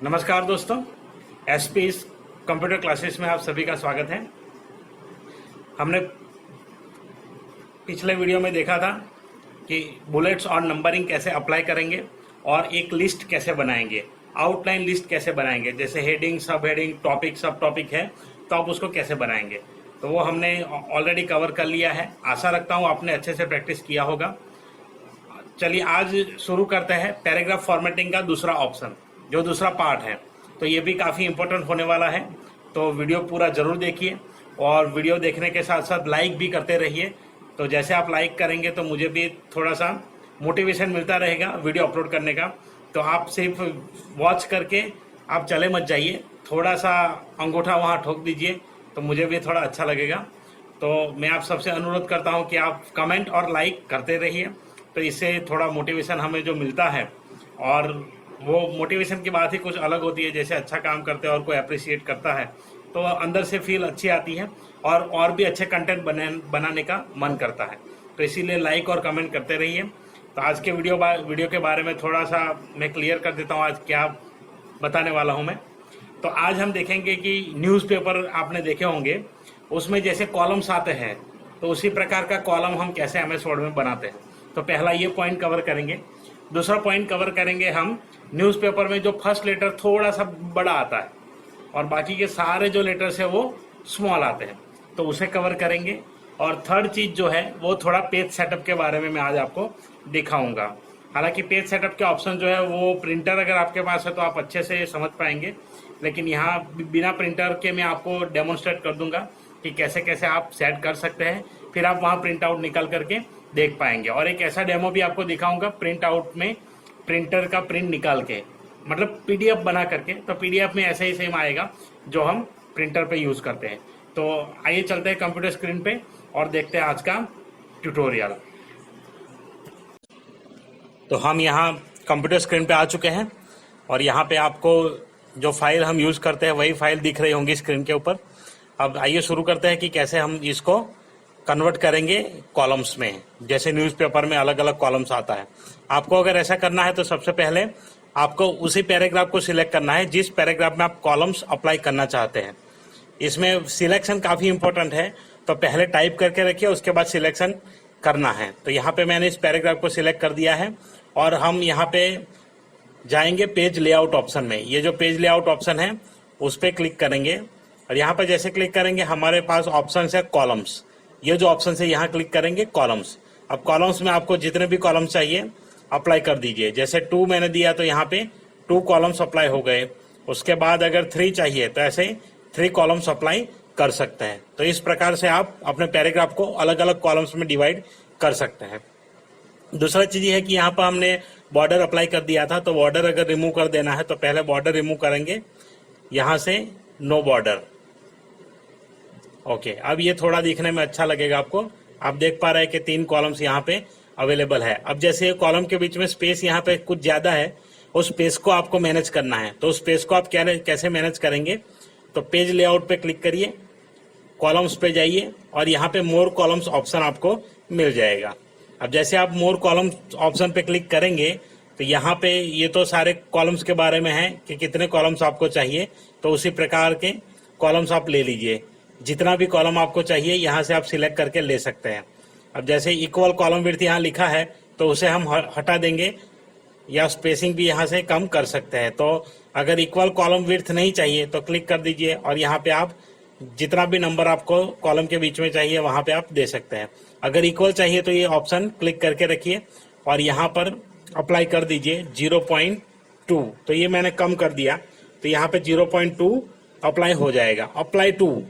नमस्कार दोस्तों, SP computer classes में आप सभी का स्वागत है। हमने पिछले वीडियो में देखा था कि बुलेट्स और नंबरिंग कैसे अप्लाई करेंगे और एक लिस्ट कैसे बनाएंगे, आउटलाइन लिस्ट कैसे बनाएंगे। जैसे हेडिंग, सब हेडिंग, टॉपिक, सब टॉपिक है तो आप उसको कैसे बनाएंगे, तो वो हमने ऑलरेडी कवर कर लिया है। आशा रखता हूँ आपने अच्छे से प्रैक्टिस किया होगा। चलिए आज शुरू करते हैं पैराग्राफ फॉर्मेटिंग का दूसरा ऑप्शन, जो दूसरा पार्ट है। तो ये भी काफ़ी इंपॉर्टेंट होने वाला है, तो वीडियो पूरा ज़रूर देखिए और वीडियो देखने के साथ साथ लाइक भी करते रहिए। तो जैसे आप लाइक करेंगे तो मुझे भी थोड़ा सा मोटिवेशन मिलता रहेगा वीडियो अपलोड करने का। तो आप सिर्फ वॉच करके आप चले मत जाइए, थोड़ा सा अंगूठा वहाँ ठोक दीजिए तो मुझे भी थोड़ा अच्छा लगेगा। तो मैं आप सबसे अनुरोध करता हूँ कि आप कमेंट और लाइक करते रहिए, तो इससे थोड़ा मोटिवेशन हमें जो मिलता है, और वो मोटिवेशन की बात ही कुछ अलग होती है। जैसे अच्छा काम करते हैं और कोई अप्रिशिएट करता है तो अंदर से फील अच्छी आती है और भी अच्छे कंटेंट बनाने का मन करता है। तो इसीलिए लाइक और कमेंट करते रहिए। तो आज के वीडियो के बारे में थोड़ा सा मैं क्लियर कर देता हूँ आज क्या बताने वाला हूँ मैं। तो आज हम देखेंगे कि न्यूज़पेपर आपने देखे होंगे, उसमें जैसे कॉलम्स आते हैं तो उसी प्रकार का कॉलम हम कैसे एमएस वर्ड में बनाते हैं। तो पहला ये पॉइंट कवर करेंगे। दूसरा पॉइंट कवर करेंगे हम न्यूज़पेपर में जो फर्स्ट लेटर थोड़ा सा बड़ा आता है और बाकी के सारे जो लेटर्स है वो स्मॉल आते हैं, तो उसे कवर करेंगे। और थर्ड चीज़ जो है वो थोड़ा पेज सेटअप के बारे में मैं आज आपको दिखाऊंगा। हालांकि पेज सेटअप के ऑप्शन जो है वो प्रिंटर अगर आपके पास है तो आप अच्छे से समझ पाएंगे, लेकिन यहाँ बिना प्रिंटर के मैं आपको डेमोन्स्ट्रेट कर दूंगा कि कैसे कैसे आप सेट कर सकते हैं। फिर आप वहाँ प्रिंट आउट निकाल करके देख पाएंगे। और एक ऐसा डेमो भी आपको दिखाऊंगा प्रिंट आउट में, प्रिंटर का प्रिंट निकाल के, मतलब पीडीएफ बना करके। तो पीडीएफ में ऐसे ही सेम आएगा जो हम प्रिंटर पे यूज़ करते हैं। तो आइए चलते हैं कंप्यूटर स्क्रीन पे और देखते हैं आज का ट्यूटोरियल। तो हम यहाँ कंप्यूटर स्क्रीन पे आ चुके हैं और यहाँ पे आपको जो फाइल हम यूज़ करते हैं वही फाइल दिख रही होंगी स्क्रीन के ऊपर। अब आइए शुरू करते हैं कि कैसे हम इसको कन्वर्ट करेंगे कॉलम्स में। जैसे न्यूज़पेपर में अलग अलग कॉलम्स आता है, आपको अगर ऐसा करना है तो सबसे पहले आपको उसी पैराग्राफ को सिलेक्ट करना है जिस पैराग्राफ में आप कॉलम्स अप्लाई करना चाहते हैं। इसमें सिलेक्शन काफ़ी इंपॉर्टेंट है, तो पहले टाइप करके रखिए, उसके बाद सिलेक्शन करना है। तो यहाँ पे मैंने इस पैराग्राफ को सिलेक्ट कर दिया है और हम यहाँ पे जाएंगे पेज लेआउट ऑप्शन में। ये जो पेज लेआउट ऑप्शन है उस पर क्लिक करेंगे और यहाँ पर जैसे क्लिक करेंगे हमारे पास ऑप्शन है कॉलम्स। ये जो ऑप्शन है यहाँ क्लिक करेंगे कॉलम्स। अब कॉलम्स में आपको जितने भी कॉलम्स चाहिए अप्लाई कर दीजिए। जैसे 2 मैंने दिया तो यहाँ पे 2 कॉलम्स अप्लाई हो गए। उसके बाद अगर 3 चाहिए तो ऐसे 3 कॉलम्स अप्लाई कर सकते हैं। तो इस प्रकार से आप अपने पैराग्राफ को अलग अलग कॉलम्स में डिवाइड कर सकते हैं। दूसरा चीज ये है कि यहाँ पर हमने बॉर्डर अप्लाई कर दिया था, तो बॉर्डर अगर रिमूव कर देना है तो पहले बॉर्डर रिमूव करेंगे, यहाँ से नो बॉर्डर। ओके, अब ये थोड़ा दिखने में अच्छा लगेगा आपको। आप देख पा रहे हैं कि 3 कॉलम्स यहाँ पे अवेलेबल है। अब जैसे कॉलम के बीच में स्पेस यहाँ पे कुछ ज्यादा है, उस स्पेस को आपको मैनेज करना है। तो उस स्पेस को आप कैसे मैनेज करेंगे, तो पेज लेआउट पे क्लिक करिए, कॉलम्स पे जाइए और यहाँ पे मोर कॉलम्स ऑप्शन आपको मिल जाएगा। अब जैसे आप मोर कॉलम्स ऑप्शन पे क्लिक करेंगे तो यहाँ पे ये तो सारे कॉलम्स के बारे में है कि कितने कॉलम्स आपको चाहिए, तो उसी प्रकार के कॉलम्स आप ले लीजिए। जितना भी कॉलम आपको चाहिए यहाँ से आप सिलेक्ट करके ले सकते हैं। अब जैसे इक्वल कॉलम विड्थ यहाँ लिखा है तो उसे हम हटा देंगे, या स्पेसिंग भी यहाँ से कम कर सकते हैं। तो अगर इक्वल कॉलम विड्थ नहीं चाहिए तो क्लिक कर दीजिए और यहाँ पे आप जितना भी नंबर आपको कॉलम के बीच में चाहिए वहाँ पे आप दे सकते हैं। अगर इक्वल चाहिए तो ये ऑप्शन क्लिक करके रखिए और यहाँ पर अप्लाई कर दीजिए 0.2। तो ये मैंने कम कर दिया तो यहाँ पे 0.2 अप्लाई हो जाएगा। अप्लाई टू,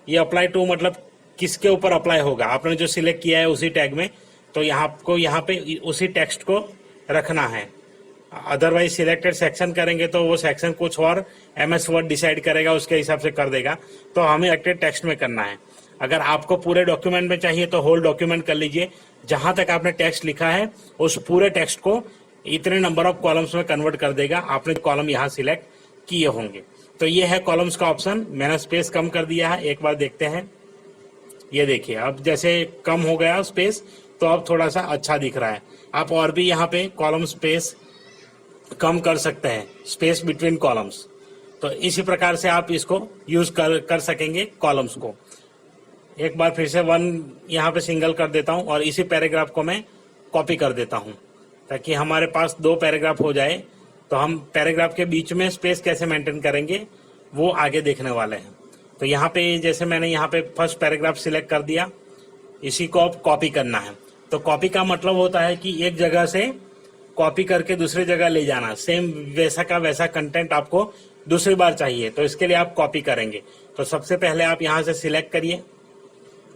ये अप्लाई टू मतलब किसके ऊपर अप्लाई होगा, आपने जो सिलेक्ट किया है उसी टैग में, तो आपको यहाँ पे उसी टेक्स्ट को रखना है। अदरवाइज सिलेक्टेड सेक्शन करेंगे तो वो सेक्शन कुछ और एमएस वर्ड डिसाइड करेगा, उसके हिसाब से कर देगा। तो हमें सिलेक्टेड टेक्स्ट में करना है। अगर आपको पूरे डॉक्यूमेंट में चाहिए तो होल डॉक्यूमेंट कर लीजिए, जहां तक आपने टेक्स्ट लिखा है उस पूरे टेक्स्ट को इतने नंबर ऑफ कॉलम्स में कन्वर्ट कर देगा, आपने कॉलम यहाँ सिलेक्ट किए होंगे। तो ये है कॉलम्स का ऑप्शन। मैंने स्पेस कम कर दिया है, एक बार देखते हैं। ये देखिए अब जैसे कम हो गया स्पेस तो अब थोड़ा सा अच्छा दिख रहा है। आप और भी यहाँ पे कॉलम स्पेस कम कर सकते हैं, स्पेस बिटवीन कॉलम्स। तो इसी प्रकार से आप इसको यूज कर सकेंगे कॉलम्स को। एक बार फिर से 1 यहाँ पे सिंगल कर देता हूँ और इसी पैराग्राफ को मैं कॉपी कर देता हूँ ताकि हमारे पास 2 पैराग्राफ हो जाए। तो हम पैराग्राफ के बीच में स्पेस कैसे मेंटेन करेंगे वो आगे देखने वाले हैं। तो यहाँ पे जैसे मैंने यहाँ पे फर्स्ट पैराग्राफ सिलेक्ट कर दिया, इसी को अब कॉपी करना है। तो कॉपी का मतलब होता है कि एक जगह से कॉपी करके दूसरी जगह ले जाना, सेम वैसा का वैसा कंटेंट आपको दूसरी बार चाहिए, तो इसके लिए आप कॉपी करेंगे। तो सबसे पहले आप यहाँ से सिलेक्ट करिए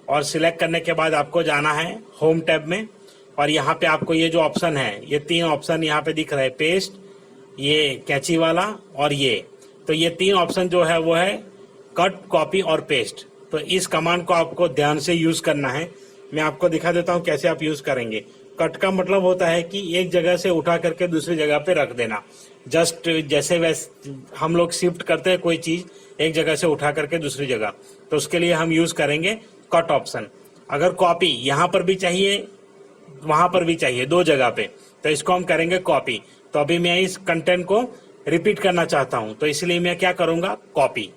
और सिलेक्ट करने के बाद आपको जाना है होम टैब में, और यहाँ पे आपको ये जो ऑप्शन है, ये 3 ऑप्शन यहाँ पे दिख रहे हैं, पेस्ट, ये कैची वाला और ये। तो ये 3 ऑप्शन जो है वो है कट, कॉपी और पेस्ट। तो इस कमांड को आपको ध्यान से यूज करना है। मैं आपको दिखा देता हूँ कैसे आप यूज करेंगे। कट का मतलब होता है कि एक जगह से उठा करके दूसरी जगह पे रख देना, जस्ट जैसे वैसे हम लोग शिफ्ट करते हैं कोई चीज एक जगह से उठा करके दूसरी जगह, तो उसके लिए हम यूज करेंगे कट ऑप्शन। अगर कॉपी यहाँ पर भी चाहिए वहां पर भी चाहिए, 2 जगह पे, तो इसको हम करेंगे कॉपी। तो अभी मैं इस कंटेंट को रिपीट करना चाहता हूं, तो इसलिए मैं क्या करूंगा, कॉपी।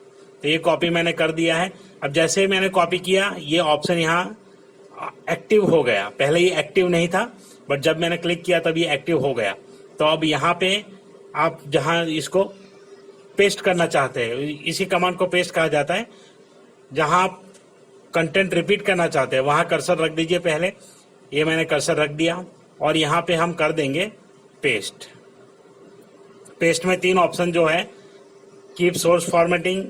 तो ये कॉपी मैंने कर दिया है। अब जैसे मैंने कॉपी किया, ये ऑप्शन यहाँ एक्टिव हो गया। पहले ये एक्टिव नहीं था, बट जब मैंने क्लिक किया तब ये एक्टिव हो गया। तो अब यहाँ पे आप जहां इसको पेस्ट करना चाहते हैं, इसी कमांड को पेस्ट कहा जाता है। जहां आप कंटेंट रिपीट करना चाहते हैं वहां कर्सर रख दीजिए पहले। ये मैंने कर्सर रख दिया और यहाँ पे हम कर देंगे पेस्ट। पेस्ट में 3 ऑप्शन जो है, कीप सोर्स फॉर्मेटिंग,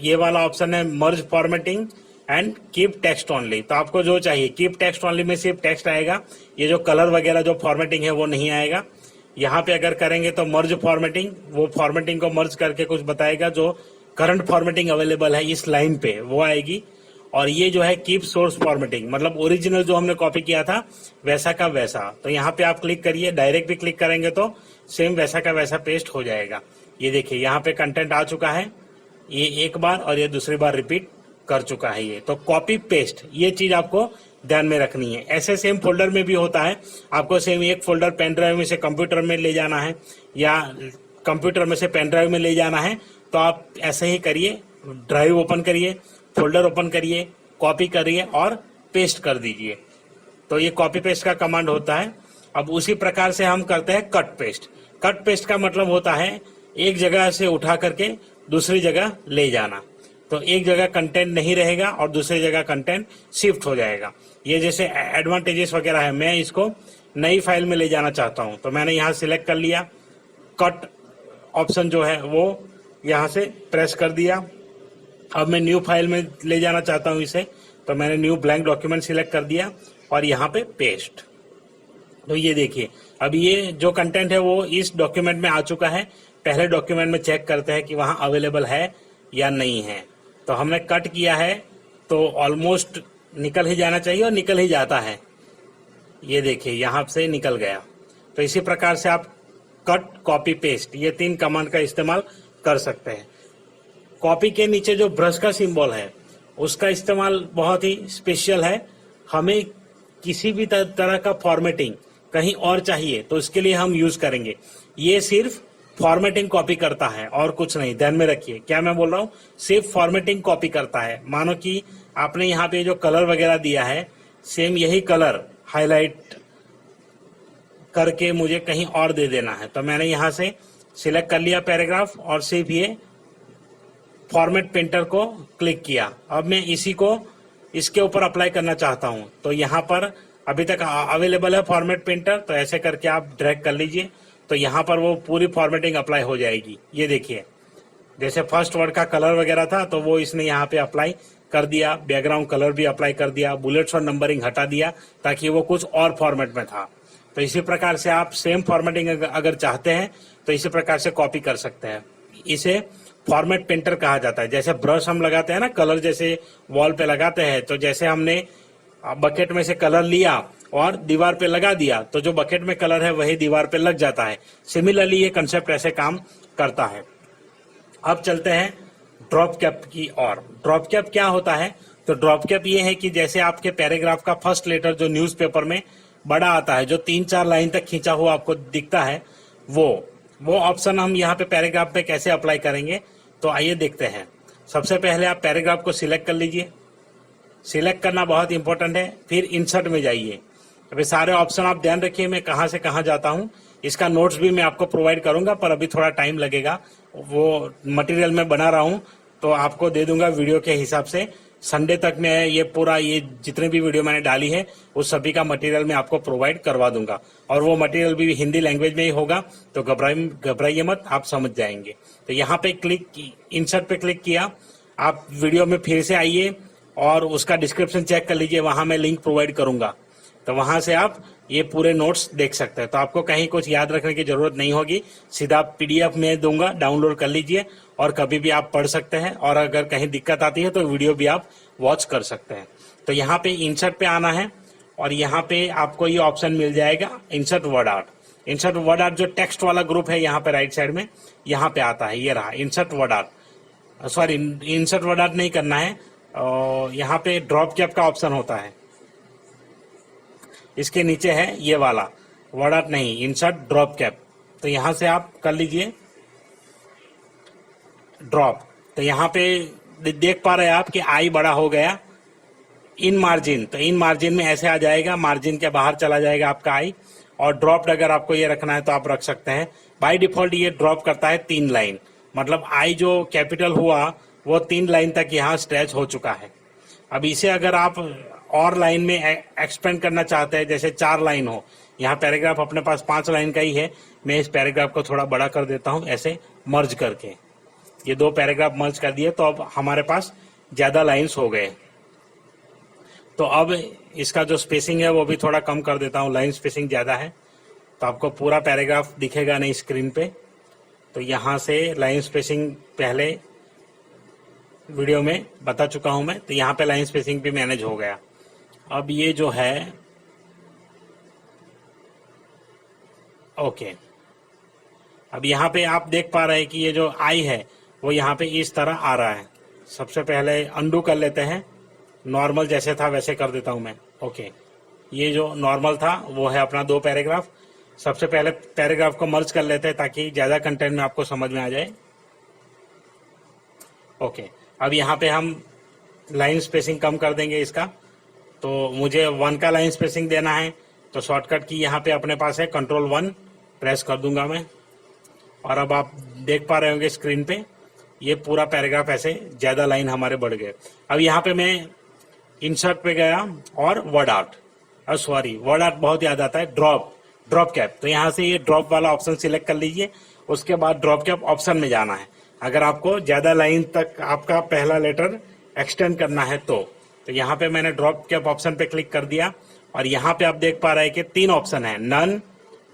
ये वाला ऑप्शन है merge formatting and keep text only. तो आपको जो चाहिए, कीप टेक्स्ट ओनली में सिर्फ टेक्स्ट आएगा, ये जो कलर वगैरह जो फॉर्मेटिंग है वो नहीं आएगा। यहाँ पे अगर करेंगे तो मर्ज फॉर्मेटिंग, वो फॉर्मेटिंग को मर्ज करके कुछ बताएगा, जो करंट फॉर्मेटिंग अवेलेबल है इस लाइन पे वो आएगी। और ये जो है कीप सोर्स फॉर्मेटिंग, मतलब ओरिजिनल जो हमने कॉपी किया था वैसा का वैसा। तो यहाँ पे आप क्लिक करिए, डायरेक्ट भी क्लिक करेंगे तो सेम वैसा का वैसा पेस्ट हो जाएगा। ये देखिए यहाँ पे कंटेंट आ चुका है, ये एक बार और ये दूसरी बार रिपीट कर चुका है ये। तो कॉपी पेस्ट ये चीज आपको ध्यान में रखनी है। ऐसे सेम फोल्डर में भी होता है, आपको सेम एक फोल्डर पेन ड्राइव में से कंप्यूटर में ले जाना है या कंप्यूटर में से पेन ड्राइव में ले जाना है, तो आप ऐसे ही करिए, ड्राइव ओपन करिए, फोल्डर ओपन करिए, कॉपी करिए और पेस्ट कर दीजिए। तो ये कॉपी पेस्ट का कमांड होता है। अब उसी प्रकार से हम करते हैं कट पेस्ट। कट पेस्ट का मतलब होता है एक जगह से उठा करके दूसरी जगह ले जाना। तो एक जगह कंटेंट नहीं रहेगा और दूसरी जगह कंटेंट शिफ्ट हो जाएगा। ये जैसे एडवांटेजेस वगैरह है, मैं इसको नई फाइल में ले जाना चाहता हूं, तो मैंने यहाँ सिलेक्ट कर लिया, कट ऑप्शन जो है वो यहाँ से प्रेस कर दिया। अब मैं न्यू फाइल में ले जाना चाहता हूं इसे, तो मैंने न्यू ब्लैंक डॉक्यूमेंट सिलेक्ट कर दिया और यहाँ पे पेस्ट। तो ये देखिए अब ये जो कंटेंट है वो इस डॉक्यूमेंट में आ चुका है। पहले डॉक्यूमेंट में चेक करते हैं कि वहां अवेलेबल है या नहीं है। तो हमने कट किया है तो ऑलमोस्ट निकल ही जाना चाहिए और निकल ही जाता है। ये देखिए यहाँ से निकल गया। तो इसी प्रकार से आप कट, कॉपी, पेस्ट ये 3 कमांड का इस्तेमाल कर सकते हैं। कॉपी के नीचे जो ब्रश का सिंबल है उसका इस्तेमाल बहुत ही स्पेशल है। हमें किसी भी तरह का फॉर्मेटिंग कहीं और चाहिए तो इसके लिए हम यूज करेंगे। ये सिर्फ फॉर्मेटिंग कॉपी करता है और कुछ नहीं, ध्यान में रखिए क्या मैं बोल रहा हूँ, सिर्फ फॉर्मेटिंग कॉपी करता है। मानो कि आपने यहाँ पे जो कलर वगैरह दिया है, सेम यही कलर हाईलाइट करके मुझे कहीं और दे देना है। तो मैंने यहाँ से सिलेक्ट कर लिया पैराग्राफ और सिर्फ ये फॉर्मेट पेंटर को क्लिक किया। अब मैं इसी को इसके ऊपर अप्लाई करना चाहता हूं, तो यहाँ पर अभी तक अवेलेबल है फॉर्मेट पेंटर, तो ऐसे करके आप ड्रैग कर लीजिए, तो यहाँ पर वो पूरी फॉर्मेटिंग अप्लाई हो जाएगी। ये देखिए जैसे फर्स्ट वर्ड का कलर वगैरह था तो वो इसने यहाँ पे अप्लाई कर दिया, बैकग्राउंड कलर भी अप्लाई कर दिया, बुलेट्स और नंबरिंग हटा दिया ताकि वो कुछ और फॉर्मेट में था। तो इसी प्रकार से आप सेम फॉर्मेटिंग अगर चाहते हैं तो इसी प्रकार से कॉपी कर सकते हैं। इसे फॉर्मेट पेंटर कहा जाता है। जैसे ब्रश हम लगाते हैं ना, कलर जैसे वॉल पे लगाते हैं, तो जैसे हमने बकेट में से कलर लिया और दीवार पे लगा दिया तो जो बकेट में कलर है वही दीवार पे लग जाता है। सिमिलरली ये कंसेप्ट ऐसे काम करता है। अब चलते हैं ड्रॉप कैप की ओर। ड्रॉप कैप क्या होता है? तो ड्रॉप कैप ये है कि जैसे आपके पैराग्राफ का फर्स्ट लेटर जो न्यूज़पेपर में बड़ा आता है, जो 3-4 लाइन तक खींचा हुआ आपको दिखता है, वो वो ऑप्शन हम यहाँ पे पैराग्राफ पे कैसे अप्लाई करेंगे, तो आइए देखते हैं। सबसे पहले आप पैराग्राफ को सिलेक्ट कर लीजिए। सिलेक्ट करना बहुत इंपॉर्टेंट है। फिर इंसर्ट में जाइए। अभी सारे ऑप्शन आप ध्यान रखिए, मैं कहाँ से कहाँ जाता हूँ। इसका नोट्स भी मैं आपको प्रोवाइड करूंगा, पर अभी थोड़ा टाइम लगेगा। वो मटेरियल में बना रहा हूँ तो आपको दे दूंगा वीडियो के हिसाब से। संडे तक मैं ये पूरा, ये जितने भी वीडियो मैंने डाली है उस सभी का मटेरियल मैं आपको प्रोवाइड करवा दूंगा, और वो मटेरियल भी हिंदी लैंग्वेज में ही होगा, तो घबराइए मत, आप समझ जाएंगे। तो यहाँ पे क्लिक, इंसर्ट पे क्लिक किया। आप वीडियो में फिर से आइए और उसका डिस्क्रिप्शन चेक कर लीजिए, वहां मैं लिंक प्रोवाइड करूंगा, तो वहां से आप ये पूरे नोट्स देख सकते हैं। तो आपको कहीं कुछ याद रखने की जरूरत नहीं होगी, सीधा पीडीएफ में दूंगा, डाउनलोड कर लीजिए और कभी भी आप पढ़ सकते हैं। और अगर कहीं दिक्कत आती है तो वीडियो भी आप वॉच कर सकते हैं। तो यहाँ पे इंसर्ट पे आना है और यहाँ पे आपको ये ऑप्शन मिल जाएगा, insert word art. Insert word art जो टेक्स्ट वाला ग्रुप है यहाँ पे राइट साइड में, यहाँ पे आता है, ये रहा insert word art. Sorry, insert word art नहीं करना है, यहाँ पे ड्रॉप कैप का ऑप्शन होता है, इसके नीचे है ये वाला, वर्ड आर्ट नहीं, इंसर्ट ड्रॉप कैप। तो यहां से आप कर लीजिए ड्रॉप। तो यहाँ पे देख पा रहे हैं आप कि आई बड़ा हो गया। इन मार्जिन, तो इन मार्जिन में ऐसे आ जाएगा, मार्जिन के बाहर चला जाएगा आपका आई। और ड्रॉप्ड अगर आपको ये रखना है तो आप रख सकते हैं। बाय डिफॉल्ट ये ड्रॉप करता है 3 लाइन, मतलब आई जो कैपिटल हुआ वो 3 लाइन तक यहाँ स्ट्रेच हो चुका है। अब इसे अगर आप और लाइन में एक्सपेंड करना चाहते हैं, जैसे 4 लाइन हो, यहाँ पैराग्राफ अपने पास 5 लाइन का ही है, मैं इस पैराग्राफ को थोड़ा बड़ा कर देता हूँ ऐसे मर्ज करके। ये 2 पैराग्राफ मर्ज कर दिए तो अब हमारे पास ज्यादा लाइंस हो गए। तो अब इसका जो स्पेसिंग है वो भी थोड़ा कम कर देता हूँ, लाइन स्पेसिंग ज्यादा है तो आपको पूरा पैराग्राफ दिखेगा नहीं स्क्रीन पे। तो यहाँ से लाइन स्पेसिंग पहले वीडियो में बता चुका हूं मैं, तो यहाँ पे लाइन स्पेसिंग भी मैनेज हो गया। अब ये जो है ओके, अब यहाँ पे आप देख पा रहे हैं कि ये जो आई है वो यहाँ पे इस तरह आ रहा है। सबसे पहले अंडू कर लेते हैं, नॉर्मल जैसे था वैसे कर देता हूं मैं। ओके, ये जो नॉर्मल था वो है अपना 2 पैराग्राफ। सबसे पहले पैराग्राफ को मर्ज कर लेते हैं ताकि ज्यादा कंटेंट में आपको समझ में आ जाए। ओके, अब यहाँ पे हम लाइन स्पेसिंग कम कर देंगे इसका। तो मुझे 1 का लाइन स्पेसिंग देना है, तो शॉर्टकट की यहाँ पे अपने पास है, कंट्रोल 1 प्रेस कर दूंगा मैं। और अब आप देख पा रहे होंगे स्क्रीन पे ये पूरा पैराग्राफ ऐसे ज्यादा लाइन हमारे बढ़ गए। अब यहाँ पे मैं इंसर्ट पे गया और word art, sorry word art बहुत याद आता है, ड्रॉप कैप। तो यहाँ से ये ड्रॉप वाला ऑप्शन सिलेक्ट कर लीजिए। उसके बाद ड्रॉप कैप ऑप्शन में जाना है, अगर आपको ज्यादा लाइन तक आपका पहला लेटर एक्सटेंड करना है तो यहाँ पे मैंने ड्रॉप कैप ऑप्शन पे क्लिक कर दिया। और यहाँ पे आप देख पा रहे हैं कि 3 ऑप्शन है, नन,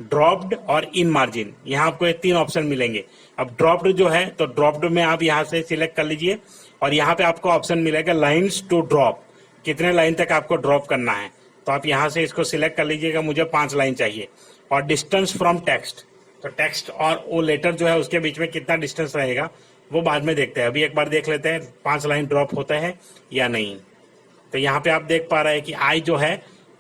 ड्रॉप्ड और इन मार्जिन। यहाँ आपको ये 3 ऑप्शन मिलेंगे। अब ड्रॉप्ड जो है तो ड्रॉप्ड में आप यहाँ से सिलेक्ट कर लीजिए और यहाँ पे आपको ऑप्शन मिलेगा लाइन्स टू ड्रॉप, कितने लाइन तक आपको ड्रॉप करना है। तो आप यहाँ से इसको सिलेक्ट कर लीजिएगा, मुझे 5 लाइन चाहिए। और डिस्टेंस फ्रॉम टेक्स्ट, तो टेक्स्ट और वो लेटर जो है उसके बीच में कितना डिस्टेंस रहेगा वो बाद में देखते हैं। अभी एक बार देख लेते हैं 5 लाइन ड्रॉप होता है या नहीं। तो यहाँ पे आप देख पा रहे हैं कि आई जो है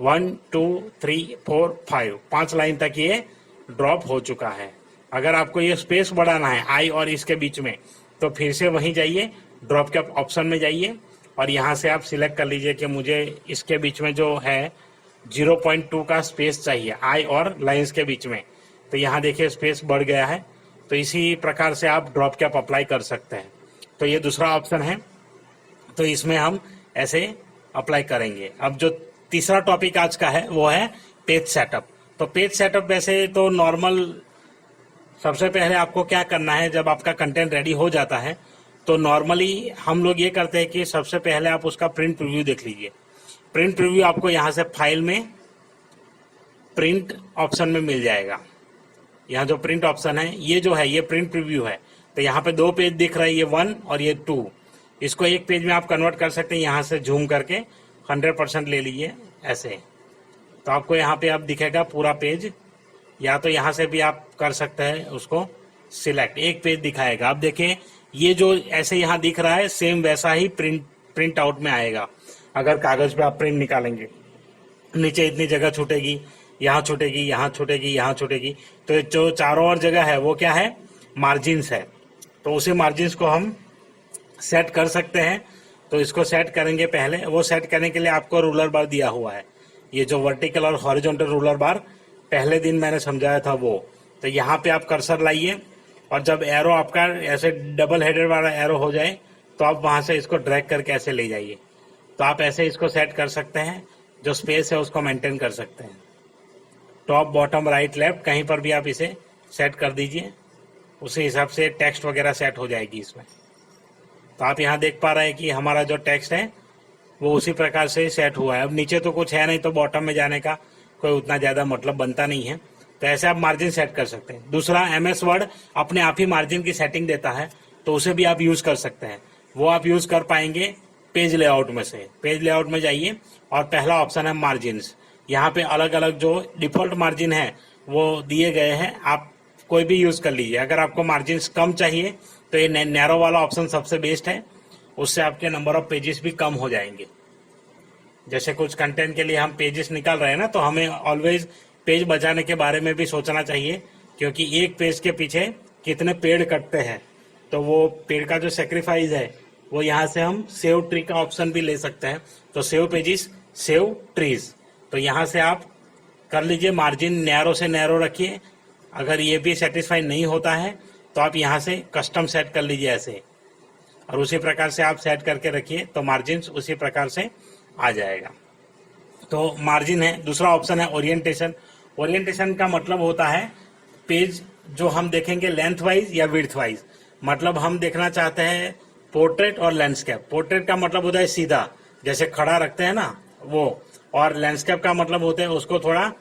1 2 3 4 5 लाइन तक ये ड्रॉप हो चुका है। अगर आपको ये स्पेस बढ़ाना है आई और इसके बीच में, तो फिर से वहीं जाइए, ड्रॉप के ऑप्शन में जाइए और यहाँ से आप सिलेक्ट कर लीजिए कि मुझे इसके बीच में जो है 0.2 का स्पेस चाहिए आई और लाइंस के बीच में। तो यहाँ देखिए स्पेस बढ़ गया है। तो इसी प्रकार से आप ड्रॉप कैप अप्लाई कर सकते हैं। तो ये दूसरा ऑप्शन है, तो इसमें हम ऐसे अप्लाई करेंगे। अब जो तीसरा टॉपिक आज का है वो है पेज सेटअप। तो पेज सेटअप वैसे तो नॉर्मल, सबसे पहले आपको क्या करना है, जब आपका कंटेंट रेडी हो जाता है तो नॉर्मली हम लोग ये करते हैं कि सबसे पहले आप उसका प्रिंट प्रीव्यू देख लीजिए। प्रिंट प्रीव्यू आपको यहाँ से फाइल में प्रिंट ऑप्शन में मिल जाएगा। यहाँ जो प्रिंट ऑप्शन है ये जो है ये प्रिंट प्रीव्यू है। तो यहाँ पे 2 पेज दिख रहा है, ये 1 और ये 2। इसको एक पेज में आप कन्वर्ट कर सकते हैं, यहाँ से झूम करके 100% ले लीजिए ऐसे। तो आपको यहाँ पे अब दिखेगा पूरा पेज, या तो यहाँ से भी आप कर सकते हैं उसको सिलेक्ट, एक पेज दिखाएगा। अब देखिए ये जो ऐसे यहाँ दिख रहा है सेम वैसा ही प्रिंट आउट में आएगा। अगर कागज पे आप प्रिंट निकालेंगे, नीचे इतनी जगह छूटेगी, यहाँ छूटेगी, यहाँ छूटेगी, यहाँ छूटेगी। तो जो चारों ओर जगह है वो क्या है, मार्जिन्स है। तो उसी मार्जिन्स को हम सेट कर सकते हैं। तो इसको सेट करेंगे पहले। वो सेट करने के लिए आपको रूलर बार दिया हुआ है, ये जो वर्टिकल और हॉरिजॉन्टल रूलर बार पहले दिन मैंने समझाया था वो। तो यहाँ पे आप कर्सर लाइए और जब एरो आपका ऐसे डबल हेडेड वाला एरो हो जाए तो आप वहां से इसको ड्रैग करके ऐसे ले जाइए। तो आप ऐसे इसको सेट कर सकते हैं, जो स्पेस है उसको मेंटेन कर सकते हैं। टॉप, बॉटम, राइट, लेफ्ट कहीं पर भी आप इसे सेट कर दीजिए, उसी हिसाब से टेक्स्ट वगैरह सेट हो जाएगी इसमें। तो आप यहाँ देख पा रहे हैं कि हमारा जो टेक्स्ट है वो उसी प्रकार से सेट हुआ है। अब नीचे तो कुछ है नहीं, तो बॉटम में जाने का कोई उतना ज़्यादा मतलब बनता नहीं है। तो ऐसे आप मार्जिन सेट कर सकते हैं। दूसरा, MS वर्ड अपने आप ही मार्जिन की सेटिंग देता है, तो उसे भी आप यूज़ कर सकते हैं। वो आप यूज़ कर पाएंगे पेज लेआउट में से। पेज लेआउट में जाइए और पहला ऑप्शन है मार्जिन्स। यहाँ पे अलग अलग जो डिफॉल्ट मार्जिन है वो दिए गए हैं, आप कोई भी यूज़ कर लीजिए। अगर आपको मार्जिन्स कम चाहिए तो ये नैरो वाला ऑप्शन सबसे बेस्ट है, उससे आपके नंबर ऑफ पेजेस भी कम हो जाएंगे। जैसे कुछ कंटेंट के लिए हम पेजेस निकाल रहे हैं ना, तो हमें ऑलवेज पेज बचाने के बारे में भी सोचना चाहिए, क्योंकि एक पेज के पीछे कितने पेड़ कटते हैं। तो वो पेड़ का जो सेक्रीफाइस है वो यहाँ से हम सेव ट्री का ऑप्शन भी ले सकते हैं। तो सेव पेजेस, सेव ट्रीज, तो यहाँ से आप कर लीजिए। मार्जिन नैरो से नैरो रखिए। अगर ये भी सेटिस्फाई नहीं होता है तो आप यहाँ से कस्टम सेट कर लीजिए ऐसे, और उसी प्रकार से आप सेट करके रखिए तो मार्जिन उसी प्रकार से आ जाएगा। तो मार्जिन है। दूसरा ऑप्शन है ओरिएंटेशन। ओरिएंटेशन का मतलब होता है पेज जो हम देखेंगे लेंथ वाइज या विड्थ वाइज। मतलब हम देखना चाहते हैं पोर्ट्रेट और लैंडस्केप। पोर्ट्रेट का मतलब होता है सीधा, जैसे खड़ा रखते हैं ना वो, और लैंडस्केप का मतलब होता है उसको थोड़ा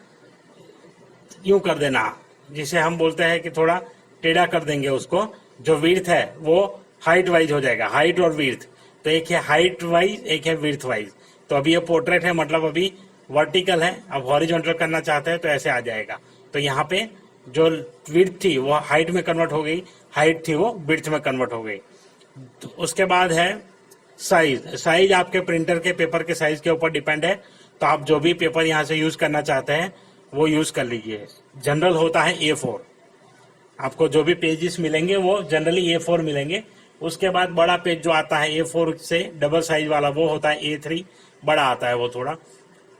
यूं कर देना, जिसे हम बोलते हैं कि थोड़ा टेढ़ा कर देंगे उसको। जो विड्थ है वो हाइट वाइज हो जाएगा, हाइट और विड्थ। तो एक है हाइट वाइज, एक है विड्थ वाइज। तो अभी ये पोर्ट्रेट है, मतलब अभी वर्टिकल है। अब हॉरिजॉन्टल करना चाहते हैं तो ऐसे आ जाएगा। तो यहाँ पे जो विड्थ थी वो हाइट में कन्वर्ट हो गई, हाइट थी वो विड्थ में कन्वर्ट हो गई। तो उसके बाद है साइज। साइज आपके प्रिंटर के पेपर के साइज के ऊपर डिपेंड है। तो आप जो भी पेपर यहाँ से यूज करना चाहते हैं वो यूज कर लीजिए। जनरल होता है A4। आपको जो भी पेजेस मिलेंगे वो जनरली A4 मिलेंगे। उसके बाद बड़ा पेज जो आता है A4 से डबल साइज वाला वो होता है A3, बड़ा आता है वो थोड़ा।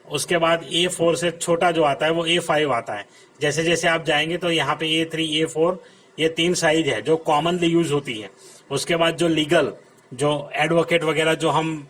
उसके बाद A4 से छोटा जो आता है वो A5 आता है। जैसे जैसे आप जाएंगे तो यहाँ पे A3, A4 ये 3 साइज है जो कॉमनली यूज होती है। उसके बाद जो लीगल, जो एडवोकेट वगैरह जो हम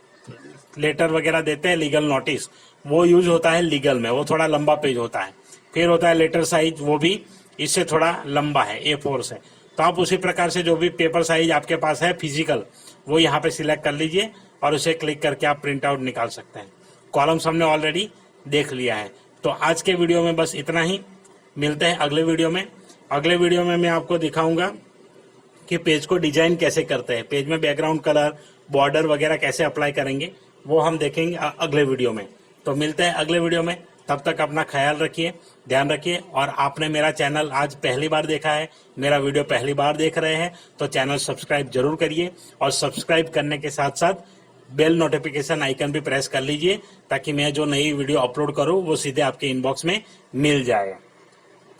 लेटर वगैरह देते हैं, लीगल नोटिस, वो यूज होता है लीगल में, वो थोड़ा लंबा पेज होता है। फिर होता है लेटर साइज, वो भी इससे थोड़ा लंबा है A4 से। तो आप उसी प्रकार से जो भी पेपर साइज आपके पास है फिजिकल, वो यहाँ पे सिलेक्ट कर लीजिए और उसे क्लिक करके आप प्रिंट आउट निकाल सकते हैं। कॉलम्स हमने ऑलरेडी देख लिया है। तो आज के वीडियो में बस इतना ही। मिलते हैं अगले वीडियो में। अगले वीडियो में मैं आपको दिखाऊंगा कि पेज को डिजाइन कैसे करते हैं, पेज में बैकग्राउंड कलर, बॉर्डर वगैरह कैसे अप्लाई करेंगे, वो हम देखेंगे अगले वीडियो में। तो मिलते हैं अगले वीडियो में। तब तक अपना ख्याल रखिए, ध्यान रखिए। और आपने मेरा चैनल आज पहली बार देखा है, मेरा वीडियो पहली बार देख रहे हैं, तो चैनल सब्सक्राइब जरूर करिए। और सब्सक्राइब करने के साथ साथ बेल नोटिफिकेशन आइकन भी प्रेस कर लीजिए, ताकि मैं जो नई वीडियो अपलोड करूं वो सीधे आपके इनबॉक्स में मिल जाए।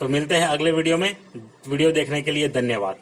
तो मिलते हैं अगले वीडियो में। वीडियो देखने के लिए धन्यवाद।